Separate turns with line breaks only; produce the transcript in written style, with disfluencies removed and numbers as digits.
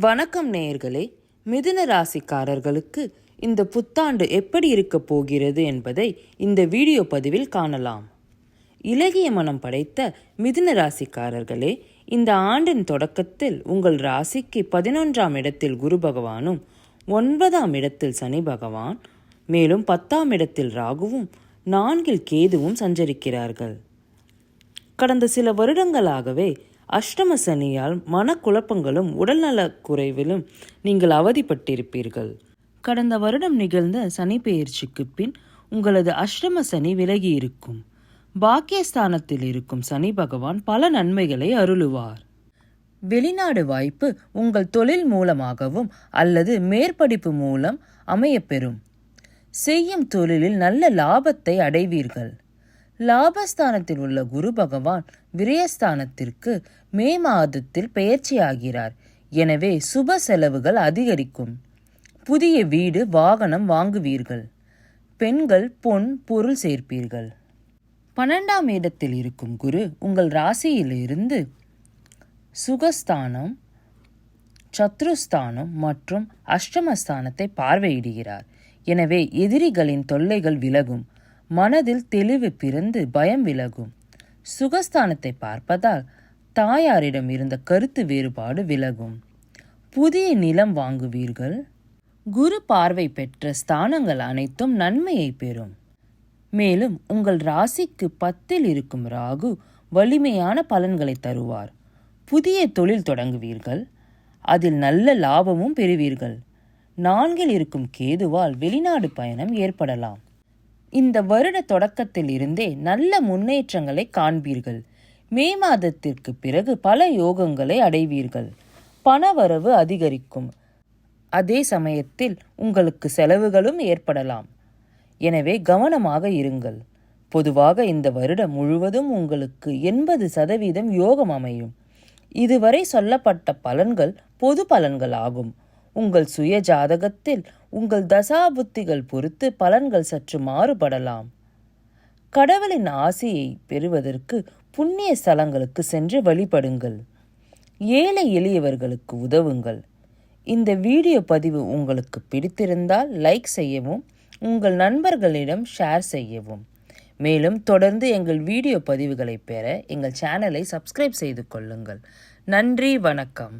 வணக்கம் நேயர்களே. மிதுன ராசிக்காரர்களுக்கு இந்த புத்தாண்டு எப்படி இருக்க போகிறது என்பதை இந்த வீடியோ பதிவில் காணலாம். இலகிய மனம் படைத்த மிதுன ராசிக்காரர்களே, இந்த ஆண்டின் தொடக்கத்தில் உங்கள் ராசிக்கு 11ஆம் இடத்தில் குரு பகவானும் 9ஆம் இடத்தில் சனி பகவான் மேலும் 10ஆம் இடத்தில் ராகுவும் 4இல் கேதுவும் சஞ்சரிக்கிறார்கள். கடந்த சில வருடங்களாகவே அஷ்டம சனியால் மனக்குழப்பங்களும் உடல்நலக் குறைவிலும் நீங்கள் அவதிப்பட்டிருப்பீர்கள். கடந்த வருடம் நிகழ்ந்த சனி பெயர்ச்சிக்கு பின் உங்களது அஷ்டம சனி விலகி இருக்கும். பாக்கியஸ்தானத்தில் இருக்கும் சனி பகவான் பல நன்மைகளை அருளுவார். வெளிநாடு வாய்ப்பு உங்கள் தொழில் மூலமாகவும் அல்லது மேற்படிப்பு மூலம் அமையப்பெறும். செய்யும் தொழிலில் நல்ல லாபத்தை அடைவீர்கள். லாபஸ்தானத்தில் உள்ள குரு பகவான் விரயஸ்தானத்திற்கு மே மாதத்தில் பெயர்ச்சியாகிறார். எனவே சுப செலவுகள் அதிகரிக்கும். புதிய வீடு வாகனம் வாங்குவீர்கள். பெண்கள் பொன் பொருள் சேர்ப்பீர்கள். 12ஆம் இடத்தில் இருக்கும் குரு உங்கள் ராசியிலிருந்து சுகஸ்தானம், சத்ருஸ்தானம் மற்றும் அஷ்டமஸ்தானத்தை பார்வையிடுகிறார். எனவே எதிரிகளின் தொல்லைகள் விலகும். மனதில் தெளிவு பிறந்து பயம் விலகும். சுகஸ்தானத்தை பார்ப்பதால் தாயாரிடம் இருந்த கருத்து வேறுபாடு விலகும். புதிய நிலம் வாங்குவீர்கள். குரு பார்வை பெற்ற ஸ்தானங்கள் அனைத்தும் நன்மையை பெறும். மேலும் உங்கள் ராசிக்கு 10இல் இருக்கும் ராகு வலிமையான பலன்களை தருவார். புதிய தொழில் தொடங்குவீர்கள். அதில் நல்ல லாபமும் பெறுவீர்கள். 4இல் இருக்கும் கேதுவால் வெளிநாடு பயணம் ஏற்படலாம். இந்த வருட தொடக்கத்தில் இருந்தே நல்ல முன்னேற்றங்களை காண்பீர்கள். மே மாதத்திற்கு பிறகு பல யோகங்களை அடைவீர்கள். பணவரவு அதிகரிக்கும். அதே சமயத்தில் உங்களுக்கு செலவுகளும் ஏற்படலாம். எனவே கவனமாக இருங்கள். பொதுவாக இந்த வருடம் முழுவதும் உங்களுக்கு 80% யோகம் அமையும். இதுவரை சொல்லப்பட்ட பலன்கள் பொது பலன்கள் ஆகும். உங்கள் சுய ஜாதகத்தில் உங்கள் தசாபுத்திகள் பொறுத்து பலன்கள் சற்று மாறுபடலாம். கடவுளின் ஆசையை பெறுவதற்கு புண்ணிய ஸ்தலங்களுக்கு சென்று வழிபடுங்கள். ஏழை எளியவர்களுக்கு உதவுங்கள். இந்த வீடியோ பதிவு உங்களுக்கு பிடித்திருந்தால் லைக் செய்யவும், உங்கள் நண்பர்களிடம் ஷேர் செய்யவும். மேலும் தொடர்ந்து எங்கள் வீடியோ பதிவுகளை பெற எங்கள் சேனலை சப்ஸ்கிரைப் செய்து கொள்ளுங்கள். நன்றி, வணக்கம்.